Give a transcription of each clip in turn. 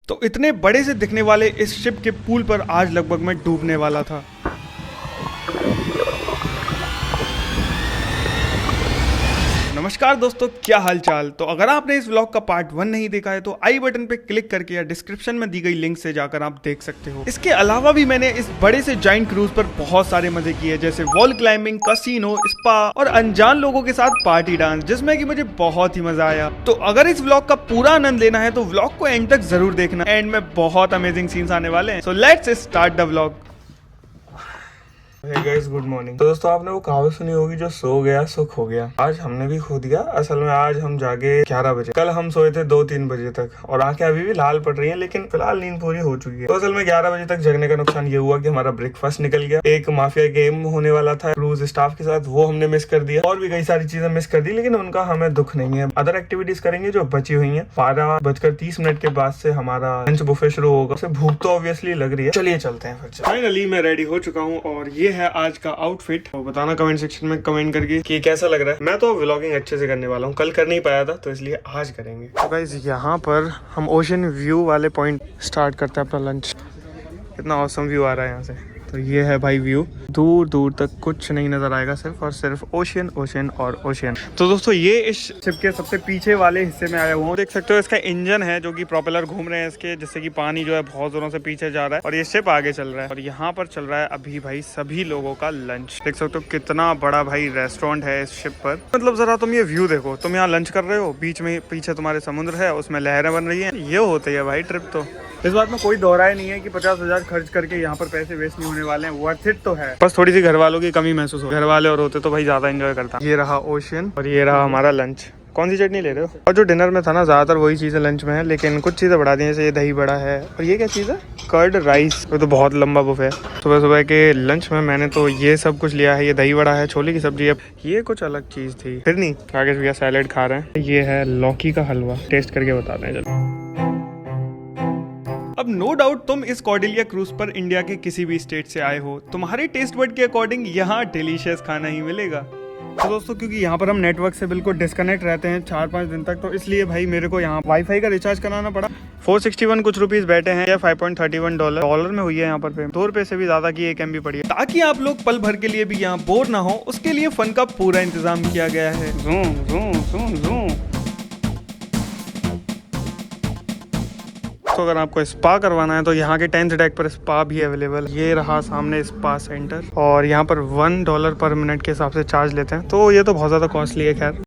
तो इतने बड़े से दिखने वाले इस शिप के पूल पर आज लगभग मैं डूबने वाला था। नमस्कार दोस्तों, क्या हाल चाल। तो अगर आपने इस व्लॉग का पार्ट 1 नहीं देखा है तो आई बटन पे क्लिक करके या डिस्क्रिप्शन में दी गई लिंक से जाकर आप देख सकते हो। इसके अलावा भी मैंने इस बड़े से जाइंट क्रूज पर बहुत सारे मजे किए, जैसे वॉल क्लाइंबिंग, कसिनो, स्पा और अनजान लोगों के साथ पार्टी डांस, जिसमें कि मुझे बहुत ही मजा आया। तो अगर इस व्लॉग का पूरा आनंद लेना है तो व्लॉग को एंड तक जरूर देखना। एंड में बहुत अमेजिंग सीन्स आने वाले हैं। So let's start the vlog. Hey guys, good morning. तो दोस्तों, आपने वो कहावत सुनी होगी, जो सो गया सो खो गया। आज हमने भी खो दिया। असल में आज हम जागे 11 बजे। कल हम सोए थे 2-3 बजे तक और आंखें अभी भी लाल पड़ रही हैं, लेकिन फिलहाल नींद पूरी हो चुकी है। तो असल में 11 बजे तक जगने का नुकसान ये हुआ कि हमारा ब्रेकफास्ट निकल गया। एक माफिया गेम होने वाला था क्रूज स्टाफ के साथ, वो हमने मिस कर दिया। और भी कई सारी चीजें मिस कर दी, लेकिन उनका हमें दुख नहीं है। अदर एक्टिविटीज करेंगे जो बची हुई है। 12:30 के बाद से हमारा लंच बुफे शुरू होगा। उसे भूख तो ऑब्वियसली लग रही है। चलिए चलते हैं फिर। फाइनली मैं रेडी हो चुका हूँ और ये है आज का आउटफिट। तो बताना कमेंट सेक्शन में कमेंट करके कि कैसा लग रहा है। मैं तो व्लॉगिंग अच्छे से करने वाला हूँ, कल कर नहीं पाया था तो इसलिए आज करेंगे। तो गाइस, यहाँ पर हम ओशन व्यू वाले पॉइंट स्टार्ट करते हैं अपना लंच। कितना ऑसम व्यू आ रहा है यहाँ से। तो ये है भाई व्यू, दूर दूर तक कुछ नहीं नजर आएगा, सिर्फ और सिर्फ ओशन ओशन और ओशन। तो दोस्तों, ये इस शिप के सबसे पीछे वाले हिस्से में आया हुआ हूँ। देख सकते हो इसका इंजन है जो कि प्रोपेलर घूम रहे हैं इसके, जिससे कि पानी जो है बहुत जोरों से पीछे जा रहा है और ये शिप आगे चल रहा है। और यहाँ पर चल रहा है अभी भाई सभी लोगों का लंच। देख सकते हो कितना बड़ा भाई रेस्टोरेंट है इस शिप पर। मतलब जरा तुम ये व्यू देखो, तुम यहाँ लंच कर रहे हो, बीच में पीछे तुम्हारे समुद्र है, उसमें लहरें बन रही है। ये होती है भाई ट्रिप। तो इस बात में कोई दोहराए नहीं है कि 50,000 खर्च करके यहाँ पर पैसे वेस्ट नहीं होने वाले हैं। वर्थ इट तो है, बस थोड़ी सी घर वालों की कमी महसूस हो। घर वाले और होते तो भाई ज्यादा एंजॉय करता। ये रहा ओशन और ये रहा हमारा लंच। कौन सी चटनी ले रहे हो? और जो डिनर में था ना, ज्यादातर वही चीजें लंच में है, लेकिन कुछ चीजें बढ़ा दी, जैसे ये दही बड़ा है और ये क्या चीज है, कर्ड राइस। वो तो बहुत लंबा बुफे है। सुबह सुबह के लंच में मैंने तो ये सब कुछ लिया है। ये दही बड़ा है, छोले की सब्जी है, ये कुछ अलग चीज थी। फिर नहीं, आगे भैया सैलेड खा रहे हैं। ये है लौकी का हलवा, टेस्ट करके बताते हैं चलो। अब नो डाउट तुम इस कॉर्डेलिया क्रूज पर इंडिया के किसी भी स्टेट से आए हो, तुम्हारे टेस्ट बड के अकॉर्डिंग यहाँ डिलीशियस खाना ही मिलेगा। तो दोस्तों, क्योंकि यहाँ पर हम नेटवर्क से बिल्कुल डिस्कनेक्ट रहते हैं 4-5 दिन तक, तो इसलिए भाई मेरे को यहाँ वाईफाई का रिचार्ज कराना पड़ा। 461 कुछ रुपीस बैठे हैं, या $5.31 डॉलर में हुई है यहाँ पर पे। 2 रुपए से भी ज्यादा की 1 MB पड़ी है। ताकि आप लोग पल भर के लिए भी यहाँ बोर ना हो, उसके लिए फन का पूरा इंतजाम किया गया है। Zoom zoom zoom zoom. तो अगर आपको स्पा करवाना है तो यहाँ के 10th डेक पर स्पा भी अवेलेबल। ये रहा सामने स्पा सेंटर और यहाँ पर $1 पर मिनट के हिसाब से चार्ज लेते हैं। तो ये तो बहुत ज़्यादा कॉस्टली है। खैर,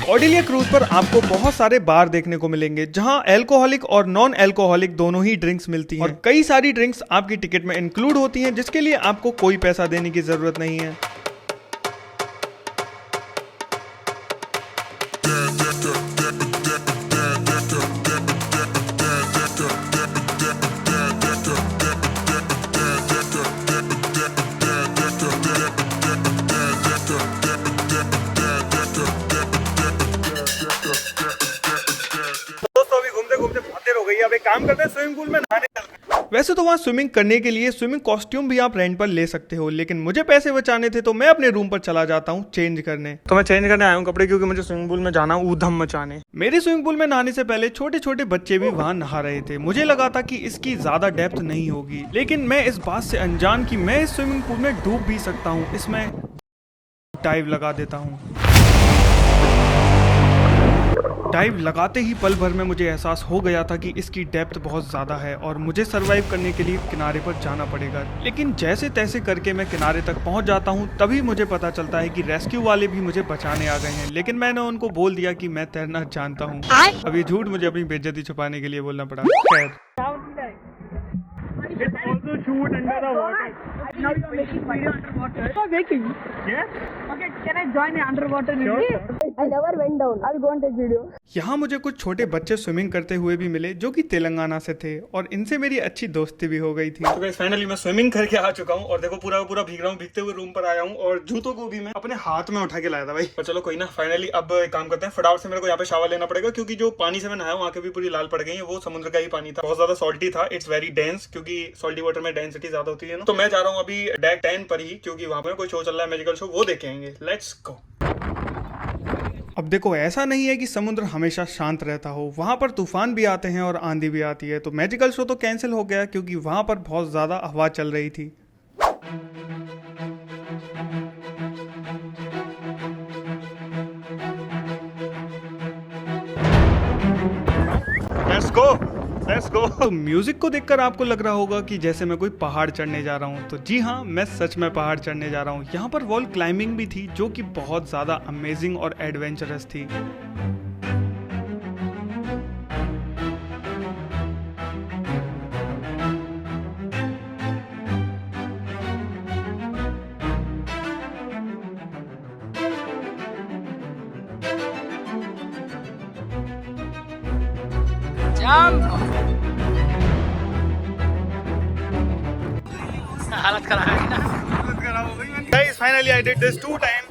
कॉर्डेलिया क्रूज पर आपको बहुत सारे बार देखने को मिलेंगे, जहां अल्कोहलिक और नॉन अल्कोहलिक दोनों ही ड्रिंक्स मिलती हैं। और कई सारी ड्रिंक्स आपकी टिकट में इंक्लूड होती हैं, जिसके लिए आपको कोई पैसा देने की जरूरत नहीं है। अब एक काम करते हैं, स्विमिंग पूल में नहाने चलते हैं। वैसे तो वहाँ स्विमिंग करने के लिए स्विमिंग कॉस्ट्यूम भी आप रेंट पर ले सकते हो, लेकिन मुझे पैसे बचाने थे तो मैं अपने रूम पर चला जाता हूँ चेंज करने। तो मैं चेंज करने आया हूँ कपड़े, क्योंकि मुझे स्विमिंग पूल में जाना ऊधम मचाने। मेरे स्विमिंग पूल में नहाने से पहले छोटे छोटे बच्चे भी वहाँ नहा रहे थे। मुझे लगा था कि इसकी ज्यादा डेप्थ नहीं होगी, लेकिन मैं इस बात से अनजान कि मैं इस स्विमिंग पूल में डूब भी सकता हूँ। इसमें डाइव लगा देता हूँ। डाइव लगाते ही पल भर में मुझे एहसास हो गया था कि इसकी डेप्थ बहुत ज़्यादा है और मुझे सरवाइव करने के लिए किनारे पर जाना पड़ेगा। लेकिन जैसे तैसे करके मैं किनारे तक पहुंच जाता हूं, तभी मुझे पता चलता है कि रेस्क्यू वाले भी मुझे बचाने आ गए हैं। लेकिन मैंने उनको बोल दिया कि मैं तैरना जानता हूं। अब ये झूठ मुझे अपनी बेइज्जती छुपाने के लिए बोलना पड़ा। खैर, Now you are making video underwater. You are making. Yes. Okay, can I join underwater? Sure. I never went down. I'll go and take video. यहाँ मुझे कुछ छोटे बच्चे स्विमिंग करते हुए भी मिले जो कि तेलंगाना से थे और इनसे मेरी अच्छी दोस्ती भी हो गई थी। तो गाइस फाइनली मैं स्विमिंग करके आ चुका हूँ और देखो पूरा पूरा भीग रहा हूँ, भीगते हुए रूम पर आया हूँ और जूतों को भी मैं अपने हाथ में उठा के लाया था भाई। पर चलो कोई ना, फाइनली अब एक काम करते हैं, फटाफट से मेरे को यहाँ पे शावर लेना पड़ेगा क्योंकि जो पानी से मैं नहाया हूँ आंखें भी पूरी लाल पड़ गई है। वो समुद्र का ही पानी था, बहुत ज्यादा सॉल्टी था, इट्स वेरी डेंस क्योंकि सॉल्टी वाटर में डेंसिटी ज्यादा होती है ना। तो मैं जा रहा हूँ अभी डेक 10 पर ही क्योंकि वहां पर कोई शो चल रहा है, मैजिकल शो, वो देख आएंगे। Let's go. अब देखो ऐसा नहीं है कि समुद्र हमेशा शांत रहता हो, वहां पर तूफान भी आते हैं और आंधी भी आती है। तो मैजिकल शो तो कैंसिल हो गया क्योंकि वहां पर बहुत ज्यादा हवा चल रही थी। Let's go, let's go. तो म्यूजिक को देखकर आपको लग रहा होगा कि जैसे मैं कोई पहाड़ चढ़ने जा रहा हूँ, तो जी हाँ, मैं सच में पहाड़ चढ़ने जा रहा हूँ। यहाँ पर वॉल क्लाइंबिंग भी थी जो कि बहुत ज्यादा अमेजिंग और एडवेंचरस थी। हालत खराब है ना। Guys finally I did this 2 time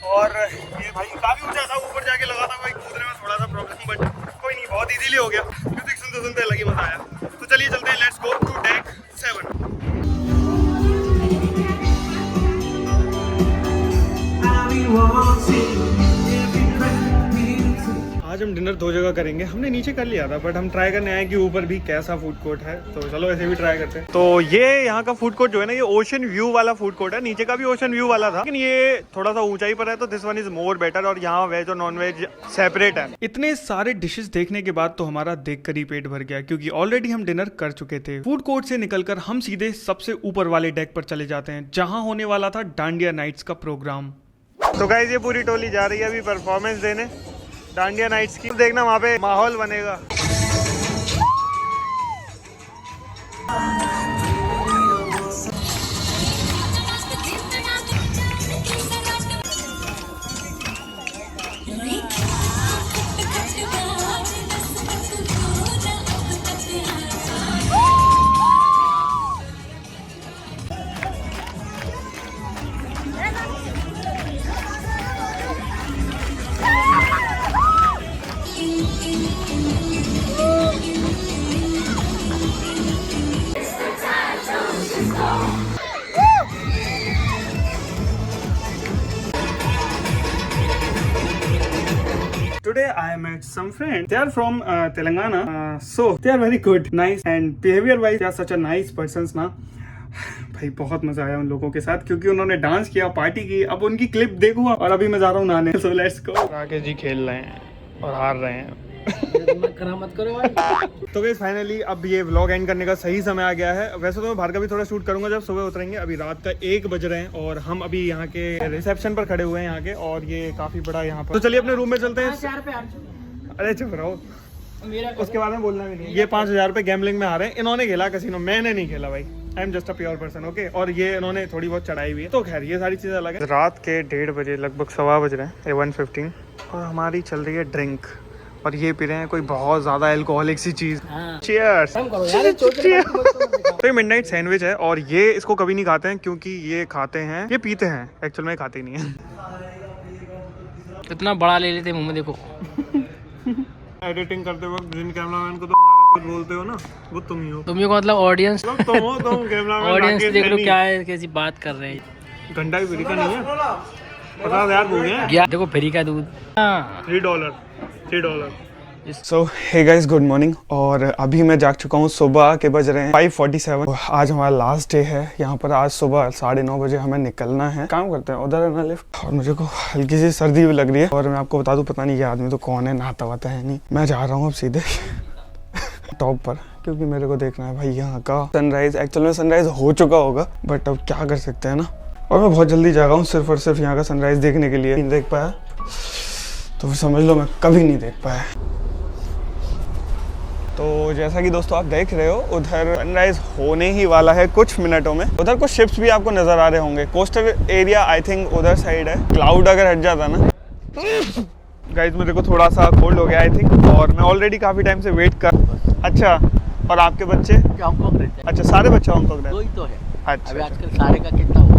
और ये भाई काफी ऊंचा था, ऊपर जाके लगा था भाई, कूदने में थोड़ा सा प्रॉब्लम, बट कोई नहीं, बहुत इजीली हो गया। म्यूजिक सुनते सुनते अलग ही मजा आया। तो चलिए चलते हैं, लेट्स गो टू डेक 7। आज हम डिनर 2 जगह करेंगे। हमने नीचे कर लिया था बट हम ट्राई करने आए कि ऊपर भी कैसा फूड कोर्ट है, तो चलो ऐसे भी ट्राई करते हैं। तो ये यहाँ का फूड कोर्ट जो है ना, ये ओशन व्यू वाला फूड कोर्ट है। नीचे का भी ओशन व्यू वाला था लेकिन ये थोड़ा सा ऊंचाई पर है, तो this one is more better. और यहाँ वेज और नॉन वेज सेपरेट है। इतने सारे डिशेस देखने के बाद तो हमारा देखकर ही पेट भर गया क्योंकि ऑलरेडी हम डिनर कर चुके थे। फूड कोर्ट से निकलकर हम सीधे सबसे ऊपर वाले डेक पर चले जाते हैं जहाँ होने वाला था डांडिया नाइट्स का प्रोग्राम। तो गाइस ये पूरी टोली जा रही है अभी परफॉर्मेंस देने डांडिया नाइट्स की। देखना वहाँ पे माहौल बनेगा। Today I met some friends. They are from Telangana. So they are very good, nice and behavior wise they are such a nice persons ना। भाई बहुत मजा आया उन लोगों के साथ क्योंकि उन्होंने डांस किया, पार्टी की। अब उनकी क्लिप देखूंगा और अभी मैं जा रहा हूँ नहाने। So let's go। Rakesh ji खेल रहे हैं और हार रहे हैं। मत करो भाई। तो गाइस फाइनली अब ये व्लॉग एंड करने का सही समय आ गया है। वैसे तो मैं बाहर का भी थोड़ा शूट करूंगा जब सुबह उतरेंगे। अभी रात का 1 बज रहे हैं और हम अभी यहाँ के रिसेप्शन पर खड़े हुए हैं यहाँ के, और ये काफी बड़ा यहाँ पर। तो चलिए अपने रूम में चलते हैं। 4 पे अरे चुप रहो, मेरा उसके बारे में बोलना भी नहीं। ये 5,000 रुपए गैम्बलिंग में आ रहे हैं। इन्होंने खेला कसिनो, मैंने नहीं खेला भाई। I am just a pure person, okay. और ये इन्होंने थोड़ी बहुत चढ़ाई हुई है, तो खैर ये सारी चीजें अलग है। रात के 1:30 बजे, लगभग 1:15 बज रहे हैं, 1:15, और हमारी चल रही है ड्रिंक और ये पी रहे हैं कोई बहुत ज्यादा अल्कोहलिक सी चीज। चीयर्स। तो ये मिडनाइट सैंडविच है और ये इसको कभी नहीं खाते हैं क्योंकि ये खाते हैं, ये पीते हैं, एक्चुअल में खाते नहीं है। कितना बड़ा ले लेते मुंह में, देखो। एडिटिंग करते वक्त जिन कैमरामैन को तुम बोलते हो ना, वो तुम ही हो। तुम को मतलब ऑडियंस, तुम कैमरामैन। ऑडियंस देख लो क्या है, कैसी बात कर रहे हैं। घंटा भी फ्री का नहीं है, 50,000 हो गए। देखो फ्री का दूध $3। सो हे गाइस, गुड मॉर्निंग। और अभी मैं जाग चुका हूँ, सुबह के बज रहे हैं 5:47। आज हमारा लास्ट डे है यहाँ पर। आज सुबह 9:30 बजे हमें निकलना है। काम करते हैं उधर है ना लिफ्ट, और मुझे को हल्की सी सर्दी भी लग रही है। और मैं आपको बता दूं, पता नहीं ये आदमी तो कौन है, नहाता वाता है नहीं। मैं जा रहा हूँ अब सीधे टॉप पर क्योंकि मेरे को देखना है भाई यहाँ का सनराइज। एक्चुअल में सनराइज हो चुका होगा बट अब क्या कर सकते हैं ना। और मैं बहुत जल्दी जागा हूँ सिर्फ और सिर्फ यहाँ का सनराइज देखने के लिए। नहीं देख पाया तो फिर समझ लो मैं कभी नहीं देख पाया। तो जैसा कि दोस्तों आप देख रहे हो उधर सनराइज होने ही वाला है कुछ मिनटों में। उधर कुछ शिप्स भी आपको नजर आ रहे होंगे। कोस्टल एरिया आई थिंक उधर साइड है। क्लाउड अगर हट जाता ना गाइस, मेरे को थोड़ा सा कोल्ड हो गया आई थिंक, और मैं ऑलरेडी काफी टाइम से वेट कर। अच्छा, और आपके बच्चे? हांगकांग रहते हैं। अच्छा, सारे बच्चे हांगकांग रहते दो ही तो है। हैं। अच्छा, अभी आजकल सारे का कितना हुआ?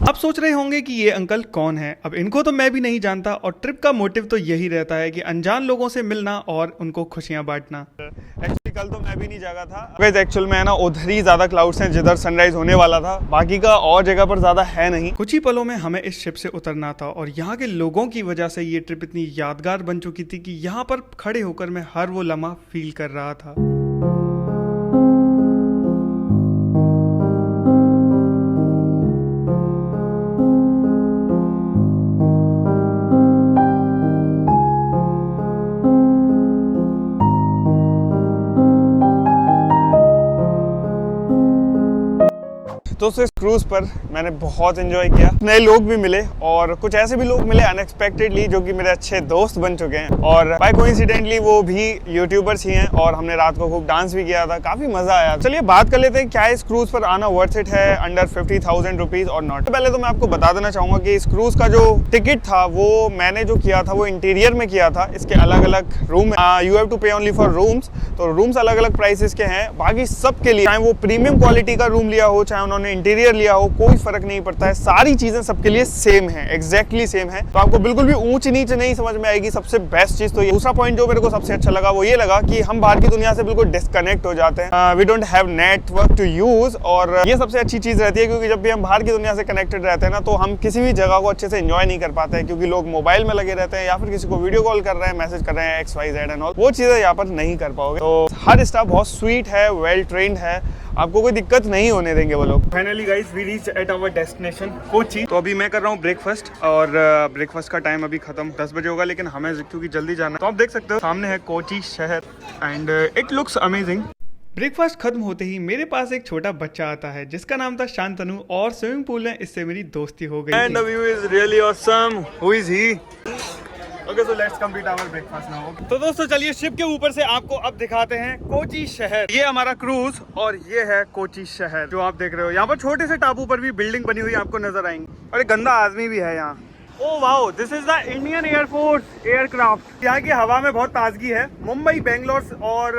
आप सोच रहे होंगे कि ये अंकल कौन है। अब इनको तो मैं भी नहीं जानता, और ट्रिप का मोटिव तो यही रहता है कि अनजान लोगों से मिलना और उनको खुशियां बांटना। एक्चुअली कल तो मैं भी नहीं जागा था। गाइस एक्चुअल में है ना उधर ही ज्यादा क्लाउड्स हैं जिधर सनराइज होने वाला था, बाकी का और जगह पर ज्यादा है नहीं। कुछ ही पलों में हमें इस शिप से उतरना था, और यहाँ के लोगों की वजह से ये ट्रिप इतनी यादगार बन चुकी थी कि यहाँ पर खड़े होकर मैं हर वो लम्हा फील कर रहा था। दोस्तों इस क्रूज पर मैंने बहुत एंजॉय किया। नए लोग भी मिले और कुछ ऐसे भी लोग मिले अनएक्सपेक्टेडली जो कि मेरे अच्छे दोस्त बन चुके हैं, और बाय कोइंसिडेंटली वो भी यूट्यूबर्स ही हैं। और हमने रात को खूब डांस भी किया था, काफी मजा आया। चलिए बात कर लेते हैं, क्या इस क्रूज पर आना वर्थ इट है अंडर 50,000 रुपीज और नॉट। पहले तो मैं आपको बता देना चाहूंगा कि इस क्रूज का जो टिकट था वो मैंने जो किया था वो इंटीरियर में किया था। इसके अलग अलग रूम, यू हैव टू पे ओनली फॉर रूम्स, तो रूम्स अलग अलग प्राइसेस के हैं। बाकी सबके लिए, चाहे वो प्रीमियम क्वालिटी का रूम लिया हो, चाहे उन्होंने इंटीरियर लिया हो, कोई फर्क नहीं पड़ता है। सारी चीजें सबके लिए सेम है, एग्जैक्टली सेम है। तो आपको बिल्कुल भी ऊंच नीच नहीं समझ में आएगी। सबसे बेस्ट चीज तो ये। दूसरा पॉइंट जो मेरे को सबसे अच्छा लगा वो ये लगा कि हम बाहर की दुनिया से बिल्कुल डिस्कनेक्ट हो जाते हैं। We don't have network to use, और ये सबसे अच्छी चीज रहती है, क्योंकि जब भी हम बाहर की दुनिया से कनेक्टेड रहते हैं ना, तो हम किसी भी जगह को अच्छे से एंजॉय नहीं कर पाते हैं, क्योंकि लोग मोबाइल में लगे रहते हैं या फिर किसी को वीडियो कॉल कर रहे हैं, मैसेज कर रहे हैं, XYZ एंड ऑल। वो चीजें यहाँ पर नहीं कर पाओगे। तो हर स्टाफ बहुत स्वीट है, वेल ट्रेन्ड है, आपको कोई दिक्कत नहीं होने देंगे वो लोग। Finally guys we reach at our destination Kochi. तो अभी मैं कर रहा हूँ ब्रेकफास्ट, और ब्रेकफास्ट का टाइम अभी खत्म 10 बजे होगा, लेकिन हमें क्योंकि जल्दी जाना है। तो आप देख सकते हो सामने है कोची शहर, and it looks amazing. Breakfast खत्म होते ही मेरे पास एक छोटा बच्चा आता है जिसका नाम था शांतनु, और स्विमिंग पूल में इससे मेरी दोस्ती हो गई। And the view is really awesome. Who is he? Okay, so let's complete our breakfast now. तो दोस्तों चलिए शिप के ऊपर से आपको अब दिखाते हैं कोची शहर। ये हमारा क्रूज और ये है कोची शहर जो आप देख रहे हो। यहाँ पर छोटे से टापू पर भी बिल्डिंग बनी हुई आपको नजर आएंगी, और एक गंदा आदमी भी है यहाँ। Oh wow, this is the Indian air force aircraft. यहाँ की हवा में बहुत ताजगी है। मुंबई, बेंगलोर और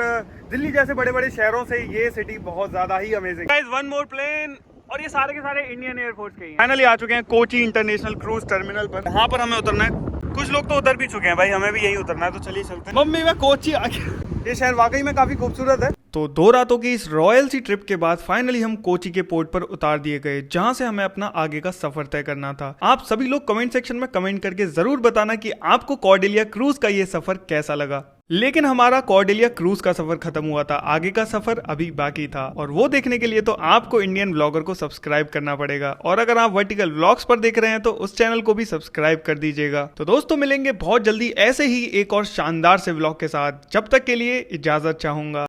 दिल्ली जैसे बड़े बड़े शहरों से ये सिटी बहुत ज्यादा ही amazing. Guys one more plane, और ये सारे के सारे इंडियन एयरफोर्स के ही हैं। फाइनली आ चुके हैं कोची इंटरनेशनल क्रूज टर्मिनल पर। यहाँ पर हमें उतरना है। कुछ लोग तो उतर भी चुके हैं भाई, हमें भी यही उतरना है। तो चलिए चलते हैं। मम्मी मैं कोची आ गया। ये शहर वाकई में काफी खूबसूरत है। तो 2 रातों की इस रॉयल सी ट्रिप के बाद फाइनली हम कोची के पोर्ट पर उतार दिए गए, जहां से हमें अपना आगे का सफर तय करना था। आप सभी लोग कमेंट सेक्शन में कमेंट करके जरूर बताना कि आपको कॉर्डेलिया क्रूज का ये सफर कैसा लगा। लेकिन हमारा कॉर्डेलिया क्रूज का सफर खत्म हुआ था, आगे का सफर अभी बाकी था, और वो देखने के लिए तो आपको इंडियन व्लॉगर को सब्सक्राइब करना पड़ेगा। और अगर आप वर्टिकल व्लॉग्स पर देख रहे हैं तो उस चैनल को भी सब्सक्राइब कर दीजिएगा। तो दोस्तों मिलेंगे बहुत जल्दी ऐसे ही एक और शानदार से व्लॉग के साथ। जब तक के लिए इजाजत चाहूंगा।